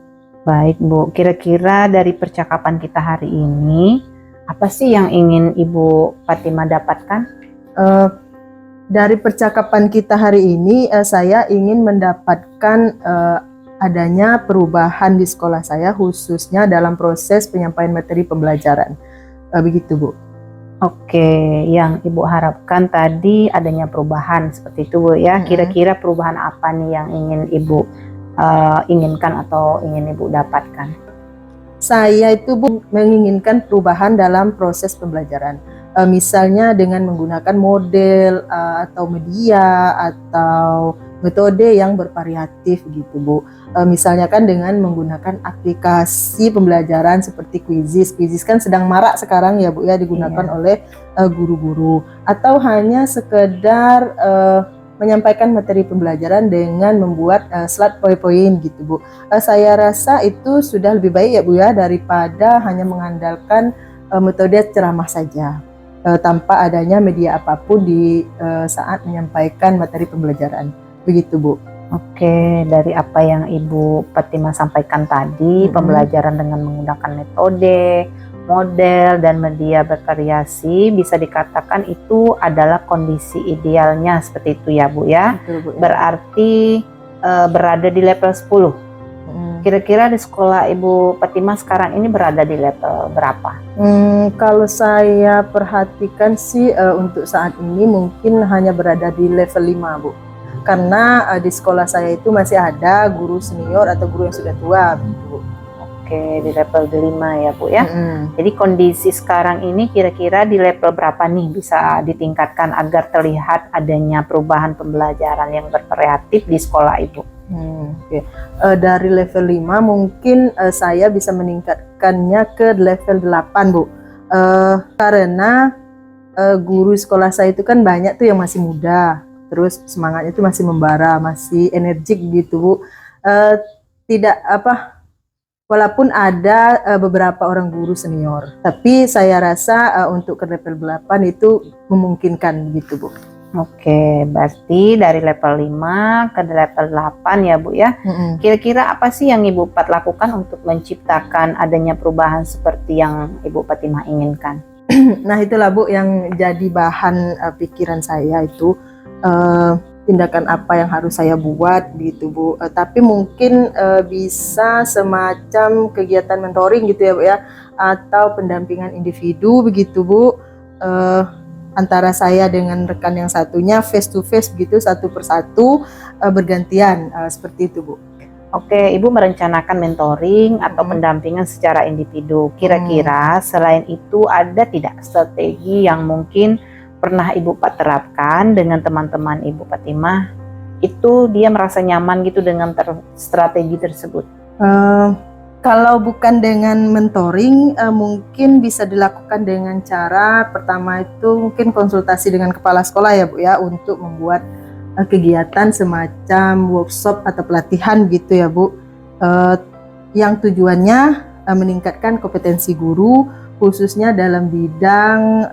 Baik Bu, kira-kira dari percakapan kita hari ini, apa sih yang ingin Ibu Patimah dapatkan? Dari percakapan kita hari ini, saya ingin mendapatkan adanya perubahan di sekolah saya, khususnya dalam proses penyampaian materi pembelajaran. Begitu Bu. Oke, yang Ibu harapkan tadi adanya perubahan seperti itu Bu ya. Kira-kira perubahan apa nih yang ingin Ibu inginkan atau ingin Ibu dapatkan? Saya itu Bu menginginkan perubahan dalam proses pembelajaran. Misalnya dengan menggunakan model atau media atau metode yang bervariatif gitu Bu. Misalnya kan dengan menggunakan aplikasi pembelajaran seperti Quizizz. Quizizz kan sedang marak sekarang ya Bu ya, digunakan oleh guru-guru. Atau hanya sekedar menyampaikan materi pembelajaran dengan membuat slide poin-poin gitu Bu. Saya rasa itu sudah lebih baik ya Bu ya, daripada hanya mengandalkan metode ceramah saja tanpa adanya media apapun di saat menyampaikan materi pembelajaran. Begitu Bu. Oke, dari apa yang Ibu Patimah sampaikan tadi, pembelajaran dengan menggunakan metode, model, dan media bervariasi bisa dikatakan itu adalah kondisi idealnya seperti itu ya Bu ya. Betul, Bu, ya. Berarti berada di level 10. Kira-kira di sekolah Ibu Patimah sekarang ini berada di level berapa? Kalau saya perhatikan sih untuk saat ini mungkin hanya berada di level 5 Bu. Karena di sekolah saya itu masih ada guru senior atau guru yang sudah tua Bu. Oke, di level 5 ya Bu ya. Jadi kondisi sekarang ini kira-kira di level berapa nih bisa ditingkatkan agar terlihat adanya perubahan pembelajaran yang bervariatif di sekolah Ibu? Dari level 5 mungkin saya bisa meningkatkannya ke level 8 Bu. Karena guru sekolah saya itu kan banyak tuh yang masih muda, terus semangatnya itu masih membara, masih energik gitu Bu. Tidak walaupun ada beberapa orang guru senior, tapi saya rasa untuk ke level 8 itu memungkinkan gitu Bu. Oke, berarti dari level 5 ke level 8 ya Bu ya. Kira-kira apa sih yang Ibu Pat lakukan untuk menciptakan adanya perubahan seperti yang Ibu Patimah inginkan? Nah itulah Bu yang jadi bahan pikiran saya itu. tindakan apa yang harus saya buat gitu Bu. Tapi mungkin bisa semacam kegiatan mentoring gitu ya Bu ya, atau pendampingan individu begitu Bu, antara saya dengan rekan yang satunya face to face begitu, satu persatu, bergantian, seperti itu Bu. Oke, Ibu merencanakan mentoring atau pendampingan secara individu. Kira-kira selain itu ada tidak strategi yang mungkin pernah Ibu Pat terapkan dengan teman-teman Ibu Fatimah? Itu dia merasa nyaman gitu dengan strategi tersebut. Kalau bukan dengan mentoring, mungkin bisa dilakukan dengan cara pertama itu mungkin konsultasi dengan kepala sekolah ya Bu ya, untuk membuat kegiatan semacam workshop atau pelatihan gitu ya Bu, yang tujuannya meningkatkan kompetensi guru khususnya dalam bidang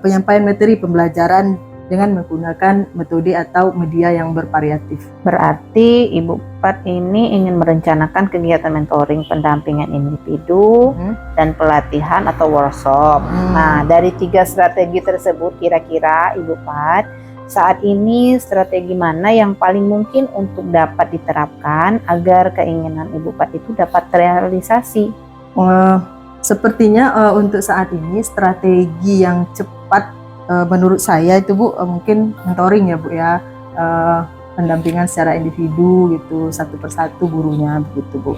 penyampaian materi pembelajaran dengan menggunakan metode atau media yang bervariatif. Berarti Ibu Pat ini ingin merencanakan kegiatan mentoring, pendampingan individu, dan pelatihan atau workshop. Nah, dari 3 strategi tersebut kira-kira Ibu Pat saat ini strategi mana yang paling mungkin untuk dapat diterapkan agar keinginan Ibu Pat itu dapat terrealisasi? Sepertinya untuk saat ini strategi yang cepat menurut saya itu Bu, mungkin mentoring ya Bu ya, pendampingan secara individu gitu, satu persatu gurunya begitu Bu.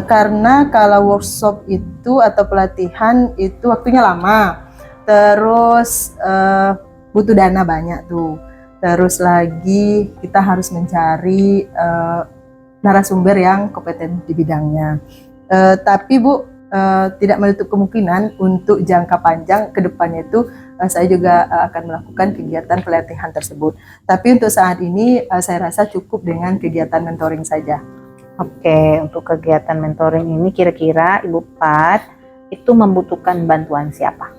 Karena kalau workshop itu atau pelatihan itu waktunya lama, terus butuh dana banyak tuh. Terus lagi kita harus mencari narasumber yang kompeten di bidangnya. Tapi Bu, tidak menutup kemungkinan untuk jangka panjang ke depannya itu saya juga akan melakukan kegiatan pelatihan tersebut. Tapi untuk saat ini saya rasa cukup dengan kegiatan mentoring saja. Oke, untuk kegiatan mentoring ini kira-kira Ibu Pat itu membutuhkan bantuan siapa?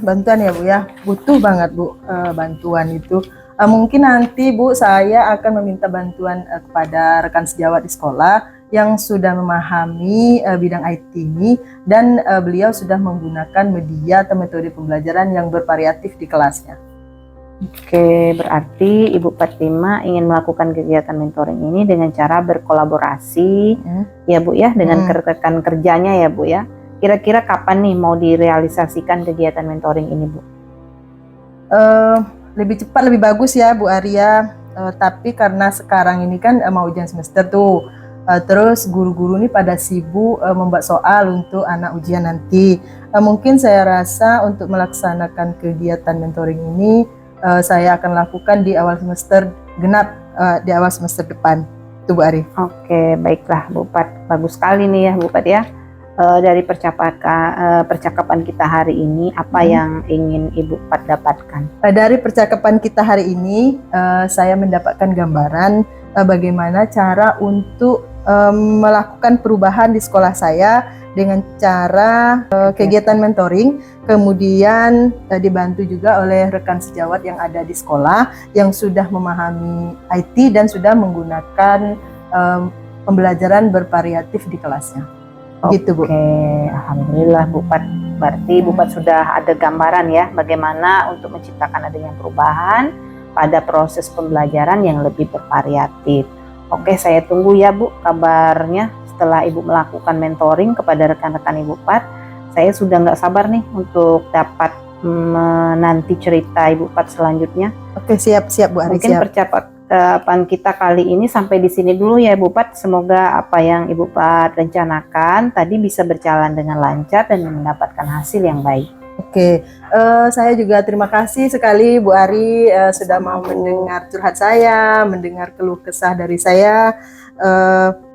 Bantuan ya Bu ya, butuh banget Bu bantuan itu. Mungkin nanti Bu saya akan meminta bantuan kepada rekan sejawat di sekolah yang sudah memahami bidang IT ini, dan beliau sudah menggunakan media atau metode pembelajaran yang bervariatif di kelasnya. Oke, berarti Ibu Fatimah ingin melakukan kegiatan mentoring ini dengan cara berkolaborasi ya Bu ya, dengan rekan kerjanya ya Bu ya. Kira-kira kapan nih mau direalisasikan kegiatan mentoring ini Bu? Lebih cepat lebih bagus ya Bu Arya, tapi karena sekarang ini kan mau ujian semester tuh, terus guru-guru ini pada sibuk membuat soal untuk anak ujian nanti. Mungkin saya rasa untuk melaksanakan kegiatan mentoring ini saya akan lakukan di awal semester genap, di awal semester depan itu Bu Ari. Oke, baiklah Bu Pat, bagus sekali nih ya Bu Pat ya. Dari percakapan kita hari ini, apa yang ingin Ibu Pat dapatkan? Dari percakapan kita hari ini, saya mendapatkan gambaran bagaimana cara untuk melakukan perubahan di sekolah saya dengan cara kegiatan mentoring, kemudian dibantu juga oleh rekan sejawat yang ada di sekolah yang sudah memahami IT dan sudah menggunakan pembelajaran bervariatif di kelasnya. Gitu Bu. Oke, alhamdulillah Bu Pat. Berarti Bu Pat sudah ada gambaran ya bagaimana untuk menciptakan adanya perubahan pada proses pembelajaran yang lebih bervariatif. Oke, saya tunggu ya Bu kabarnya setelah Ibu melakukan mentoring kepada rekan-rekan Ibu Pat. Saya sudah nggak sabar nih untuk dapat menanti cerita Ibu Pat selanjutnya. Oke, siap Bu Ari. Mungkin percakapan kita kali ini sampai di sini dulu ya Ibu Pat. Semoga apa yang Ibu Pat rencanakan tadi bisa berjalan dengan lancar dan mendapatkan hasil yang baik. Oke, saya juga terima kasih sekali Bu Ari sudah mau mendengar curhat saya, mendengar keluh kesah dari saya.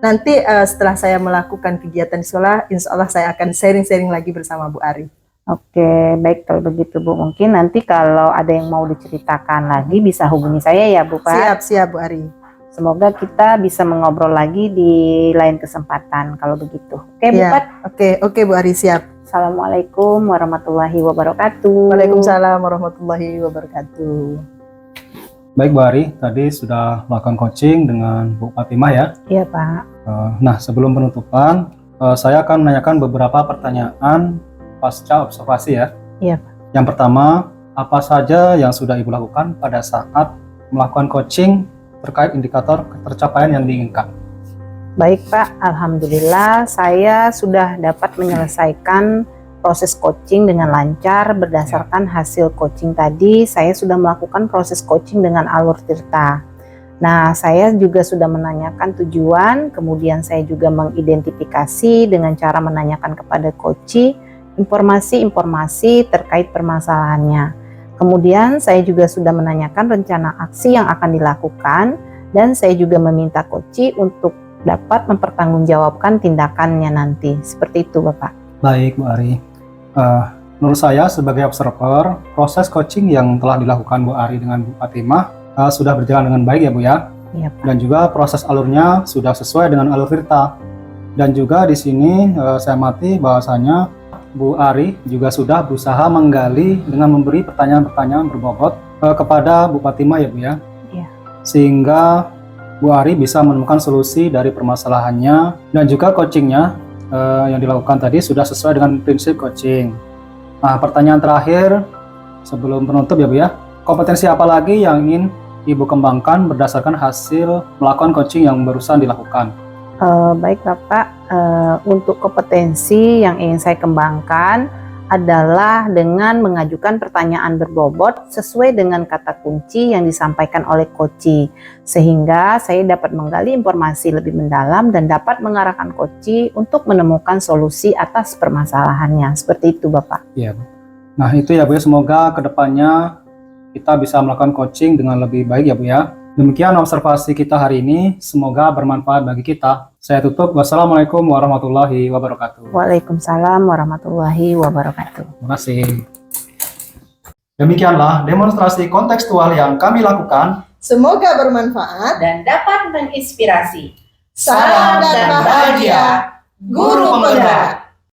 Nanti setelah saya melakukan kegiatan di sekolah, insya Allah saya akan sharing-sharing lagi bersama Bu Ari. Oke, baik kalau begitu Bu. Mungkin nanti kalau ada yang mau diceritakan lagi bisa hubungi saya ya Bu Pat. Siap Bu Ari. Semoga kita bisa mengobrol lagi di lain kesempatan kalau begitu. Oke Bu Pat. Oke Bu Ari, siap. Assalamualaikum warahmatullahi wabarakatuh. Waalaikumsalam warahmatullahi wabarakatuh. Baik Bu Ari, tadi sudah melakukan coaching dengan Bu Fatimah ya. Iya Pak. Nah, sebelum penutupan, saya akan menanyakan beberapa pertanyaan pasca observasi ya. Iya Pak. Yang pertama, apa saja yang sudah Ibu lakukan pada saat melakukan coaching terkait indikator tercapaian yang diinginkan. Baik Pak, Alhamdulillah saya sudah dapat menyelesaikan proses coaching dengan lancar. Berdasarkan hasil coaching tadi, saya sudah melakukan proses coaching dengan Alur Tirta. Nah, saya juga sudah menanyakan tujuan, kemudian saya juga mengidentifikasi dengan cara menanyakan kepada coach informasi-informasi terkait permasalahannya. Kemudian saya juga sudah menanyakan rencana aksi yang akan dilakukan, dan saya juga meminta coach untuk dapat mempertanggungjawabkan tindakannya nanti. Seperti itu Bapak. Baik Bu Ari, menurut saya sebagai observer, proses coaching yang telah dilakukan Bu Ari dengan Bu Fatimah sudah berjalan dengan baik ya Bu ya. Iya Pak. Dan juga proses alurnya sudah sesuai dengan alur Tirta. Dan juga di sini saya amati bahwasanya Bu Ari juga sudah berusaha menggali dengan memberi pertanyaan-pertanyaan berbobot kepada Bu Fatimah ya Bu ya. Iya. Sehingga Bu Ari bisa menemukan solusi dari permasalahannya, dan juga coachingnya yang dilakukan tadi sudah sesuai dengan prinsip coaching. Nah, pertanyaan terakhir sebelum penutup ya Bu ya, kompetensi apa lagi yang ingin Ibu kembangkan berdasarkan hasil melakukan coaching yang barusan dilakukan? Baik Bapak, untuk kompetensi yang ingin saya kembangkan adalah dengan mengajukan pertanyaan berbobot sesuai dengan kata kunci yang disampaikan oleh coach, sehingga saya dapat menggali informasi lebih mendalam dan dapat mengarahkan coach untuk menemukan solusi atas permasalahannya. Seperti itu Bapak. Iya. Nah itu ya Bu ya, semoga kedepannya kita bisa melakukan coaching dengan lebih baik ya Bu ya. Demikian observasi kita hari ini, semoga bermanfaat bagi kita. Saya tutup, wassalamualaikum warahmatullahi wabarakatuh. Waalaikumsalam warahmatullahi wabarakatuh. Terima kasih. Demikianlah demonstrasi kontekstual yang kami lakukan. Semoga bermanfaat. Dan dapat menginspirasi. Salam dan bahagia, Guru Penggerak.